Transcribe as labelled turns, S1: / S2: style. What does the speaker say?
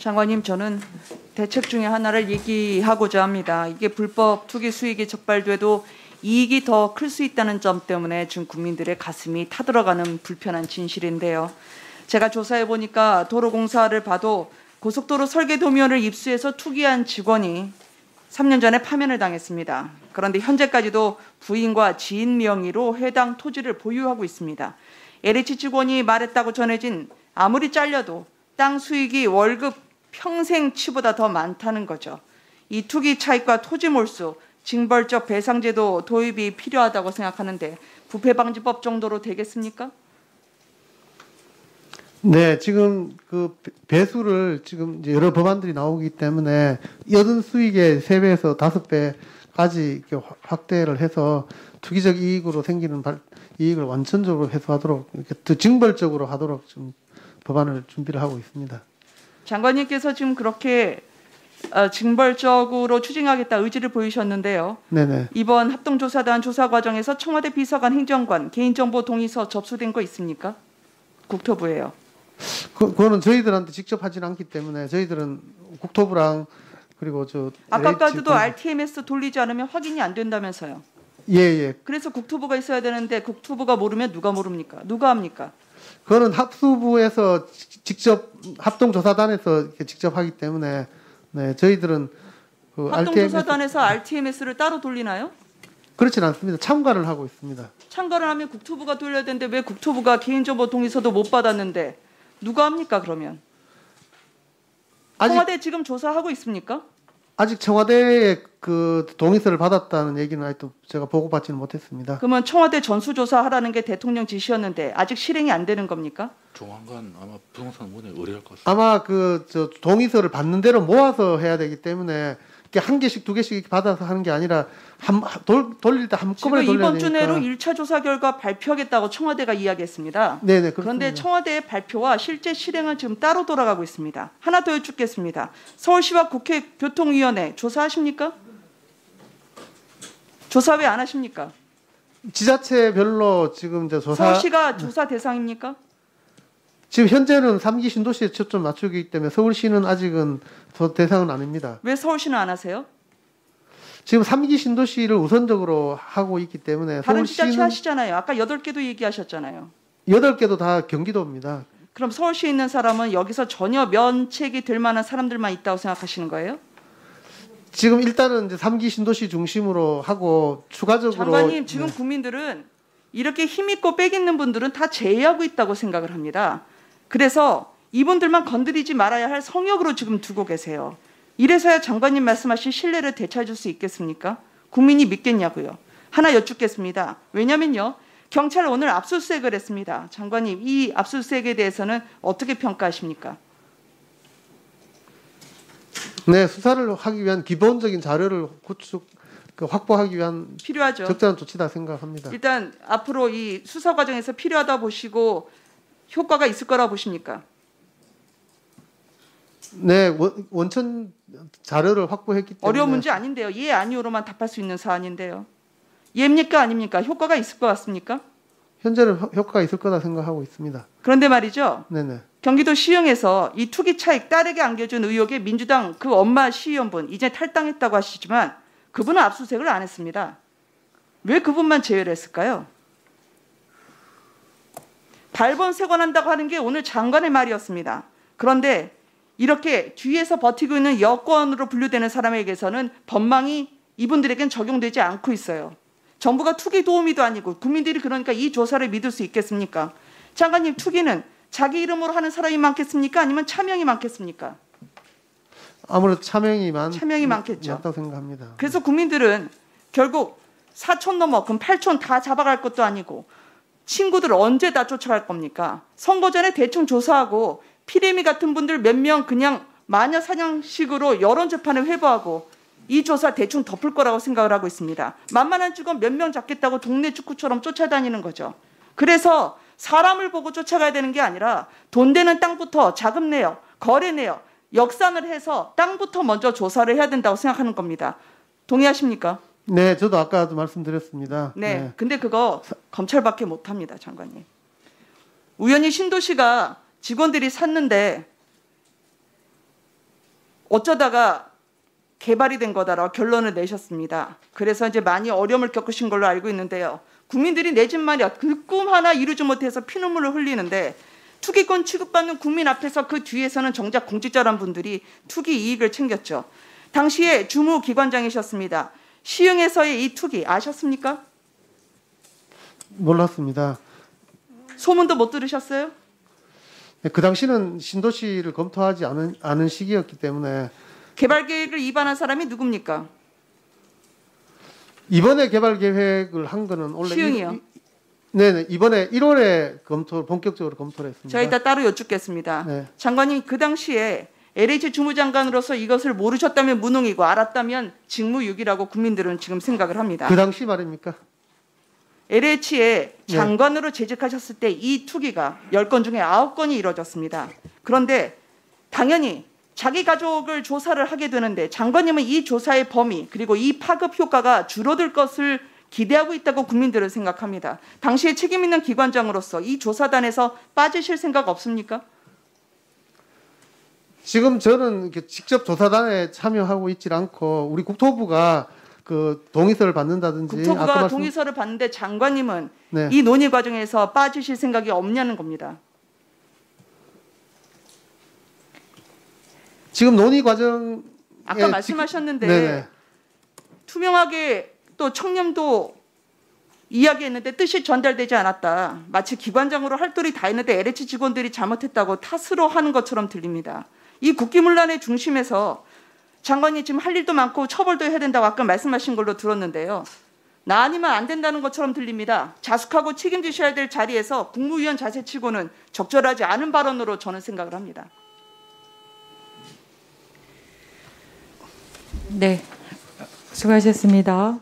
S1: 장관님, 저는 대책 중에 하나를 얘기하고자 합니다. 이게 불법 투기 수익이 적발돼도 이익이 더 클 수 있다는 점 때문에 지금 국민들의 가슴이 타들어가는 불편한 진실인데요. 제가 조사해 보니까 도로공사를 봐도 고속도로 설계 도면을 입수해서 투기한 직원이 3년 전에 파면을 당했습니다. 그런데 현재까지도 부인과 지인 명의로 해당 토지를 보유하고 있습니다. LH 직원이 말했다고 전해진 아무리 잘려도 땅 수익이 월급 평생 치보다 더 많다는 거죠. 이 투기 차익과 토지 몰수, 징벌적 배상제도 도입이 필요하다고 생각하는데 부패방지법 정도로 되겠습니까?
S2: 네, 지금 그 배수를 지금 이제 여러 법안들이 나오기 때문에 얻은 수익의 3배에서 5배까지 확대를 해서 투기적 이익으로 생기는 이익을 완전적으로 회수하도록 이렇게 더 징벌적으로 하도록 좀 법안을 준비를 하고 있습니다.
S1: 장관님께서 지금 그렇게 징벌적으로 추진하겠다 의지를 보이셨는데요.
S2: 네네.
S1: 이번 합동조사단 조사 과정에서 청와대 비서관 행정관 개인정보 동의서 접수된 거 있습니까? 국토부예요.
S2: 그거는 저희들한테 직접 하진 않기 때문에 저희들은 국토부랑 그리고
S1: 아까까지도 RTMS 돌리지 않으면 확인이 안 된다면서요.
S2: 예.
S1: 그래서 국토부가 있어야 되는데 국토부가 모르면 누가 모릅니까? 누가 합니까?
S2: 그거는 합수부에서 직접 합동조사단에서 이렇게 직접 하기 때문에 네, 저희들은 그
S1: 합동조사단에서 RTMS를 따로 돌리나요?
S2: 그렇진 않습니다. 참관을 하고 있습니다.
S1: 참관을 하면 국토부가 돌려야 되는데 왜 국토부가 개인정보 동의서도 못 받았는데 누가 합니까 그러면? 청와대 지금 조사하고 있습니까?
S2: 아직 청와대에 그 동의서를 받았다는 얘기는 아직도 제가 보고받지는 못했습니다.
S1: 그러면 청와대 전수조사하라는 게 대통령 지시였는데 아직 실행이 안 되는 겁니까?
S3: 조만간 아마 부동산 문에 의뢰할 것 같습니다.
S2: 아마 동의서를 받는 대로 모아서 해야 되기 때문에 이렇게 한 개씩 두 개씩 이렇게 받아서 하는 게 아니라 돌릴 때 한꺼번에 돌려야 되니까.
S1: 이번 주 내로 1차 조사 결과 발표하겠다고 청와대가 이야기했습니다.
S2: 네네.
S1: 그런데 청와대의 발표와 실제 실행은 지금 따로 돌아가고 있습니다. 하나 더 여쭙겠습니다. 서울시와 국회 교통위원회 조사하십니까? 조사 왜 안 하십니까?
S2: 지자체별로 지금 이제
S1: 서울시가 조사 대상입니까?
S2: 지금 현재는 3기 신도시에 초점 맞추기 때문에 서울시는 아직은 대상은 아닙니다.
S1: 왜 서울시는 안 하세요?
S2: 지금 3기 신도시를 우선적으로 하고 있기 때문에
S1: 다른
S2: 서울시는
S1: 지자체 하시잖아요. 아까 8개도 얘기하셨잖아요.
S2: 8개도 다 경기도입니다.
S1: 그럼 서울시에 있는 사람은 여기서 전혀 면책이 될 만한 사람들만 있다고 생각하시는 거예요?
S2: 지금 일단은 이제 3기 신도시 중심으로 하고 추가적으로
S1: 장관님, 지금 국민들은 이렇게 힘있고 빽 있는 분들은 다 제외하고 있다고 생각을 합니다. 그래서 이분들만 건드리지 말아야 할 성역으로 지금 두고 계세요. 이래서야 장관님 말씀하신 신뢰를 되찾을 수 있겠습니까? 국민이 믿겠냐고요. 하나 여쭙겠습니다. 왜냐면요. 경찰 오늘 압수수색을 했습니다. 장관님, 이 압수수색에 대해서는 어떻게 평가하십니까?
S2: 네, 수사를 하기 위한 기본적인 자료를 확보하기 위한
S1: 필요하죠.
S2: 적절한 조치다 생각합니다.
S1: 일단 앞으로 이 수사 과정에서 필요하다 보시고 효과가 있을 거라 보십니까?
S2: 네, 원천 자료를 확보했기 때문에
S1: 어려운 문제 아닌데요. 예, 아니오로만 답할 수 있는 사안인데요. 예입니까 아닙니까? 효과가 있을 것 같습니까?
S2: 현재는 효과가 있을 거다 생각하고 있습니다.
S1: 그런데 말이죠.
S2: 네네.
S1: 경기도 시흥에서 이 투기 차익 딸에게 안겨준 의혹에 민주당 그 엄마 시의원분 이제 탈당했다고 하시지만 그분은 압수수색을 안 했습니다. 왜 그분만 제외를 했을까요? 발본색원한다고 하는 게 오늘 장관의 말이었습니다. 그런데 이렇게 뒤에서 버티고 있는 여권으로 분류되는 사람에게서는 법망이 이분들에겐 적용되지 않고 있어요. 정부가 투기 도우미도 아니고 국민들이 그러니까 이 조사를 믿을 수 있겠습니까? 장관님, 투기는 자기 이름으로 하는 사람이 많겠습니까? 아니면 차명이 많겠습니까?
S2: 아무래도 차명이
S1: 많겠죠.
S2: 많다고 생각합니다.
S1: 그래서 국민들은 결국 4촌 넘어 그럼 8촌 다 잡아갈 것도 아니고 친구들 언제 다 쫓아갈 겁니까? 선거 전에 대충 조사하고 피레미 같은 분들 몇 명 그냥 마녀 사냥식으로 여론 재판을 회부하고 이 조사 대충 덮을 거라고 생각을 하고 있습니다. 만만한 직원 몇 명 잡겠다고 동네 축구처럼 쫓아다니는 거죠. 그래서 사람을 보고 쫓아가야 되는 게 아니라 돈 되는 땅부터 자금 내역, 거래 내역, 역산을 해서 땅부터 먼저 조사를 해야 된다고 생각하는 겁니다. 동의하십니까?
S2: 네, 저도 아까도 말씀드렸습니다.
S1: 네. 근데 그거 검찰밖에 못합니다, 장관님. 우연히 신도시가 직원들이 샀는데 어쩌다가 개발이 된 거다라고 결론을 내셨습니다. 그래서 이제 많이 어려움을 겪으신 걸로 알고 있는데요. 국민들이 내 집 마련 그 꿈 하나 이루지 못해서 피눈물을 흘리는데 투기권 취급받는 국민 앞에서 그 뒤에서는 정작 공직자란 분들이 투기 이익을 챙겼죠. 당시에 주무기관장이셨습니다. 시흥에서의 이 투기 아셨습니까?
S2: 몰랐습니다.
S1: 소문도 못 들으셨어요?
S2: 네, 그 당시는 신도시를 검토하지 않은 시기였기 때문에.
S1: 개발 계획을 위반한 사람이 누굽니까?
S2: 이번에 개발 계획을 한 거는 원래
S1: 시흥이요.
S2: 네네, 이번에 1월에 본격적으로 검토를 했습니다.
S1: 제가 이따 따로 여쭙겠습니다.
S2: 네.
S1: 장관님, 그 당시에 LH 주무장관으로서 이것을 모르셨다면 무능이고 알았다면 직무유기라고 국민들은 지금 생각을 합니다.
S2: 그 당시 말입니까?
S1: LH에
S2: 네.
S1: 장관으로 재직하셨을 때 이 투기가 10건 중에 9건이 이루어졌습니다. 그런데 당연히 자기 가족을 조사를 하게 되는데 장관님은 이 조사의 범위 그리고 이 파급 효과가 줄어들 것을 기대하고 있다고 국민들은 생각합니다. 당시에 책임 있는 기관장으로서 이 조사단에서 빠지실 생각 없습니까?
S2: 지금 저는 이렇게 직접 조사단에 참여하고 있지 않고 우리 국토부가 그 동의서를 받는다든지
S1: 국토부가 동의서를 받는데 장관님은
S2: 네.
S1: 이 논의 과정에서 빠지실 생각이 없냐는 겁니다.
S2: 지금 논의 과정
S1: 아까 말씀하셨는데
S2: 네네.
S1: 투명하게 또 청렴도 이야기했는데 뜻이 전달되지 않았다. 마치 기관장으로 할 도리 다 했는데 LH 직원들이 잘못했다고 탓으로 하는 것처럼 들립니다. 이 국기문란의 중심에서 장관이 지금 할 일도 많고 처벌도 해야 된다고 아까 말씀하신 걸로 들었는데요. 나 아니면 안 된다는 것처럼 들립니다. 자숙하고 책임지셔야 될 자리에서 국무위원 자세치고는 적절하지 않은 발언으로 저는 생각을 합니다.
S4: 네, 수고하셨습니다.